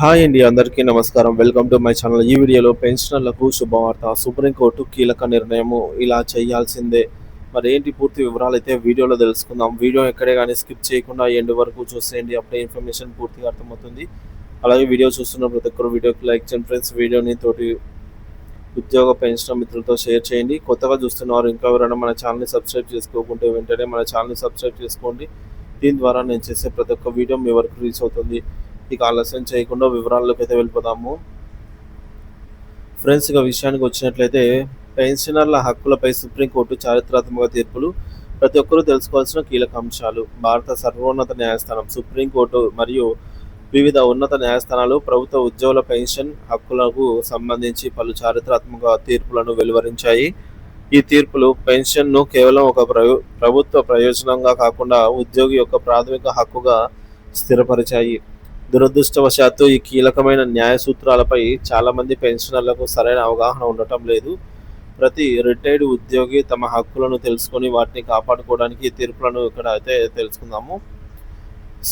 Hi అండి, అందరికీ నమస్కారం. Welcome to my channel. ఈ వీడియోలో పెన్షనర్లకు శుభవార్త. సుప్రీంకోర్టు కీలక నిర్ణయము, ఇలా చేయాల్సిందే. మరి ఏంటి పూర్తి వివరాలు అయితే వీడియోలో తెలుసుకుందాం. వీడియో ఎక్కడే కానీ స్కిప్ చేయకుండా ఎండ్ వరకు చూసేయండి. అప్పుడే ఇన్ఫర్మేషన్ పూర్తిగా అర్థమవుతుంది. అలాగే వీడియో చూస్తున్న ప్రతి ఒక్కరు వీడియోకి లైక్ చేయండి ఫ్రెండ్స్. వీడియోని తోటి ఉద్యోగ పెన్షన్ మిత్రులతో షేర్ చేయండి. కొత్తగా చూస్తున్నవారు ఇంకా ఎవరైనా మన ఛానల్ని సబ్స్క్రైబ్ చేసుకోకుంటే వెంటనే మన ఛానల్ని సబ్స్క్రైబ్ చేసుకోండి. దీని ద్వారా నేను చేసే ప్రతి ఒక్క వీడియో మీ వరకు రీచ్ అవుతుంది. ఇక ఆలస్యం చేయకుండా వివరాల్లోకి అయితే వెళ్ళిపోదాము ఫ్రెండ్స్. ఇక విషయానికి వచ్చినట్లయితే, పెన్షనర్ల హక్కులపై సుప్రీంకోర్టు చారిత్రాత్మక తీర్పులు ప్రతి ఒక్కరూ తెలుసుకోవాల్సిన కీలక అంశాలు. భారత సర్వోన్నత న్యాయస్థానం సుప్రీంకోర్టు మరియు వివిధ ఉన్నత న్యాయస్థానాలు ప్రభుత్వ ఉద్యోగుల పెన్షన్ హక్కులకు సంబంధించి పలు చారిత్రాత్మక తీర్పులను వెలువరించాయి. ఈ తీర్పులు పెన్షన్ను కేవలం ఒక ప్రభుత్వ ప్రయోజనంగా కాకుండా ఉద్యోగి యొక్క ప్రాథమిక హక్కుగా స్థిరపరిచాయి. దురదృష్టవశాత్తు ఈ కీలకమైన న్యాయ సూత్రాలపై చాలామంది పెన్షనర్లకు సరైన అవగాహన ఉండటం లేదు. ప్రతి రిటైర్డ్ ఉద్యోగి తమ హక్కులను తెలుసుకొని వాటిని కాపాడుకోవడానికి ఈ తీర్పులను ఇక్కడ అయితే తెలుసుకుందాము.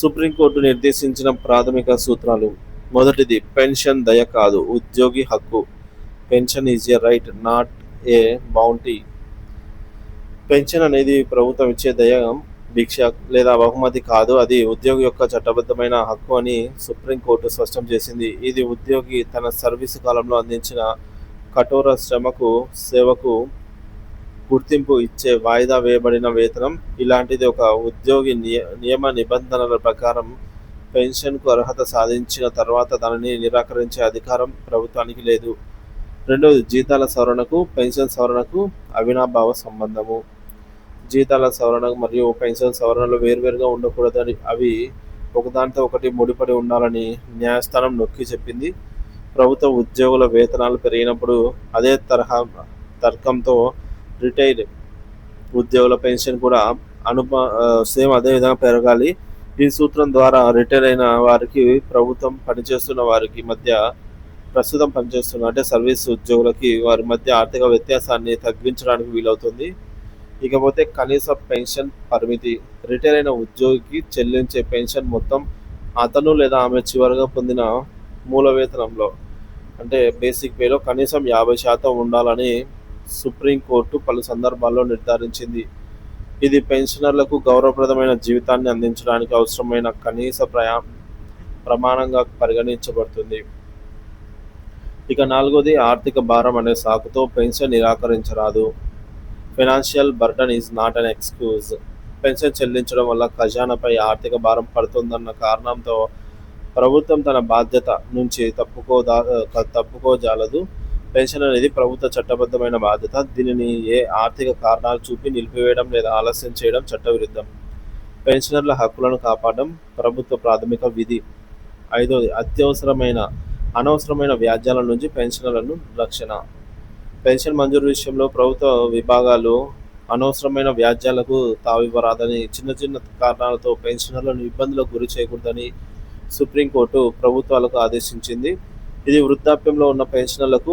సుప్రీంకోర్టు నిర్దేశించిన ప్రాథమిక సూత్రాలు. మొదటిది, పెన్షన్ దయ కాదు, ఉద్యోగి హక్కు. Pension is a right, not a bounty. Pension అనేది ప్రభుత్వం ఇచ్చే దయ, భిక్ష లేదా బహుమతి కాదు, అది ఉద్యోగి యొక్క చట్టబద్ధమైన హక్కు అని సుప్రీంకోర్టు స్పష్టం చేసింది. ఇది ఉద్యోగి తన సర్వీసు కాలంలో అందించిన కఠోర సేవకు గుర్తింపు ఇచ్చే వాయిదా వేయబడిన వేతనం. ఇలాంటిది ఒక ఉద్యోగి నియమ నిబంధనల ప్రకారం పెన్షన్కు అర్హత సాధించిన తర్వాత దానిని నిరాకరించే అధికారం ప్రభుత్వానికి లేదు. రెండవది, జీతాల సవరణకు పెన్షన్ సవరణకు అవినాభావ సంబంధము. జీతాల సవరణ మరియు పెన్షన్ సవరణలు వేర్వేరుగా ఉండకూడదని, అవి ఒకదానితో ఒకటి ముడిపడి ఉండాలని న్యాయస్థానం నొక్కి చెప్పింది. ప్రభుత్వ ఉద్యోగుల వేతనాలు పెరిగినప్పుడు అదే తరహా తర్కంతో రిటైర్డ్ ఉద్యోగుల పెన్షన్ కూడా సేమ్ అదే విధంగా పెరగాలి. ఈ సూత్రం ద్వారా రిటైర్ అయిన వారికి ప్రభుత్వం పనిచేస్తున్న వారికి మధ్య ప్రస్తుతం పనిచేస్తున్న అంటే సర్వీస్ ఉద్యోగులకి వారి మధ్య ఆర్థిక వ్యత్యాసాన్ని తగ్గించడానికి వీలవుతుంది. ఇకపోతే కనీస పెన్షన్ పరిమితి. రిటైర్ అయిన ఉద్యోగికి చెల్లించే పెన్షన్ మొత్తం అతను లేదా ఆమె చివరిగా పొందిన మూల వేతనంలో అంటే బేసిక్ పేలో కనీసం 50% ఉండాలని సుప్రీంకోర్టు పలు సందర్భాల్లో నిర్ధారించింది. ఇది పెన్షనర్లకు గౌరవప్రదమైన జీవితాన్ని అందించడానికి అవసరమైన కనీస ప్రమాణంగా పరిగణించబడుతుంది. ఇక నాలుగోది, ఆర్థిక భారం అనే సాకుతో పెన్షన్ నిరాకరించరాదు. Financial burden is not an excuse. Pension చెల్లించడం వల్ల ఖజానాపై ఆర్థిక భారం పడుతుందన్న కారణంతో ప్రభుత్వం తన బాధ్యత నుంచి తప్పుకోజాలదు. పెన్షన్ అనేది ప్రభుత్వ చట్టబద్ధమైన బాధ్యత. దీనిని ఏ ఆర్థిక కారణాలు చూపి నిలిపివేయడం లేదా ఆలస్యం చేయడం చట్టవిరుద్ధం. పెన్షనర్ల హక్కులను కాపాడడం ప్రభుత్వ ప్రాథమిక విధి. ఐదోది, అనవసరమైన వ్యాజ్యాల నుంచి పెన్షనర్లను రక్షణ. పెన్షన్ మంజూరు విషయంలో ప్రభుత్వ విభాగాలు అనవసరమైన వ్యాజ్యాలకు తావివ్వరాదని, చిన్న చిన్న కారణాలతో పెన్షనర్లను ఇబ్బందులకు గురి చేయకూడదని సుప్రీంకోర్టు ప్రభుత్వాలకు ఆదేశించింది. ఇది వృద్ధాప్యంలో ఉన్న పెన్షనర్లకు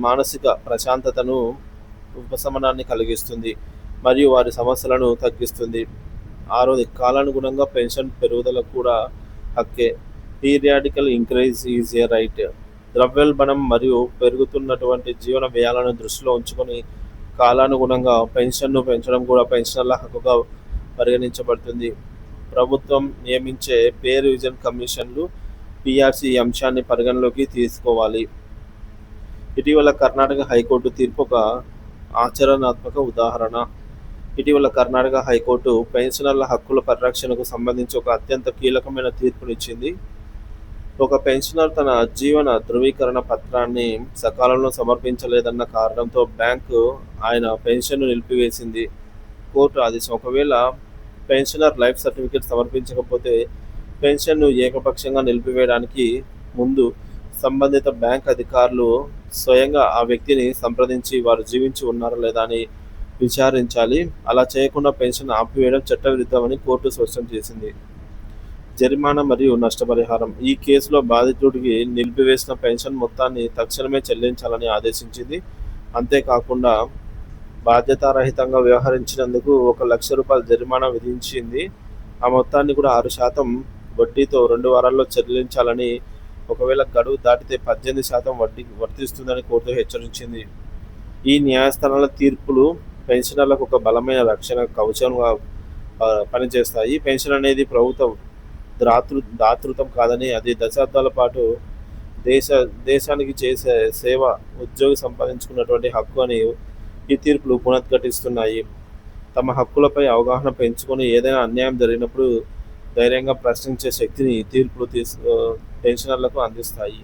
మానసిక ప్రశాంతతను, ఉపశమనాన్ని కలిగిస్తుంది మరియు వారి సమస్యలను తగ్గిస్తుంది. ఆరోది, కాలానుగుణంగా పెన్షన్ పెరుగుదల కూడా హక్కే. Periodical increase is a right. ద్రవ్యోల్బణం మరియు పెరుగుతున్నటువంటి జీవన వ్యయాలను దృష్టిలో ఉంచుకొని కాలానుగుణంగా పెన్షన్ను పెంచడం కూడా పెన్షనర్ల హక్కుగా పరిగణించబడుతుంది. ప్రభుత్వం నియమించే పే రివిజన్ కమిషన్లు పిఆర్సి ఈ అంశాన్ని పరిగణలోకి తీసుకోవాలి. ఇటీవల కర్ణాటక హైకోర్టు తీర్పు ఒక ఆచరణాత్మక ఉదాహరణ. ఇటీవల కర్ణాటక హైకోర్టు పెన్షనర్ల హక్కుల పరిరక్షణకు సంబంధించి ఒక అత్యంత కీలకమైన తీర్పునిచ్చింది. ఒక పెన్షనర్ తన జీవన ధృవీకరణ పత్రాన్ని సకాలంలో సమర్పించలేదన్న కారణంతో బ్యాంకు ఆయన పెన్షన్ను నిలిపివేసింది. కోర్టు ఆదేశం. ఒకవేళ పెన్షనర్ లైఫ్ సర్టిఫికేట్ సమర్పించకపోతే పెన్షన్ను ఏకపక్షంగా నిలిపివేయడానికి ముందు సంబంధిత బ్యాంక్ అధికారులు స్వయంగా ఆ వ్యక్తిని సంప్రదించి వారు జీవించి ఉన్నారా లేదా అని విచారించాలి. అలా చేయకుండా పెన్షన్ ఆపివేయడం చట్టవిరుద్ధమని కోర్టు స్పష్టం చేసింది. జరిమానా మరియు నష్టపరిహారం. ఈ కేసులో బాధితుడికి నిలిపివేసిన పెన్షన్ మొత్తాన్ని తక్షణమే చెల్లించాలని ఆదేశించింది. అంతేకాకుండా బాధ్యతారహితంగా వ్యవహరించినందుకు ₹1,00,000 జరిమానా విధించింది. ఆ మొత్తాన్ని కూడా 6% వడ్డీతో 2 వారాల్లో చెల్లించాలని ఒకవేళ గడువు దాటితే 18% వడ్డీ వర్తిస్తుందని కోర్టు హెచ్చరించింది. ఈ న్యాయస్థానాల తీర్పులు పెన్షనర్లకు ఒక బలమైన రక్షణ కవచంగా పనిచేస్తాయి. పెన్షన్ అనేది ప్రభుత్వ దాతృత్వం కాదని, అది దశాబ్దాల పాటు దేశ దేశానికి చేసే సేవ, ఉద్యోగి సంపాదించుకున్నటువంటి హక్కు అని ఈ తీర్పులు పునరుద్ఘాటిస్తున్నాయి. తమ హక్కులపై అవగాహన పెంచుకొని ఏదైనా అన్యాయం జరిగినప్పుడు ధైర్యంగా ప్రశ్నించే శక్తిని ఈ తీర్పులు పెన్షనర్లకు అందిస్తాయి.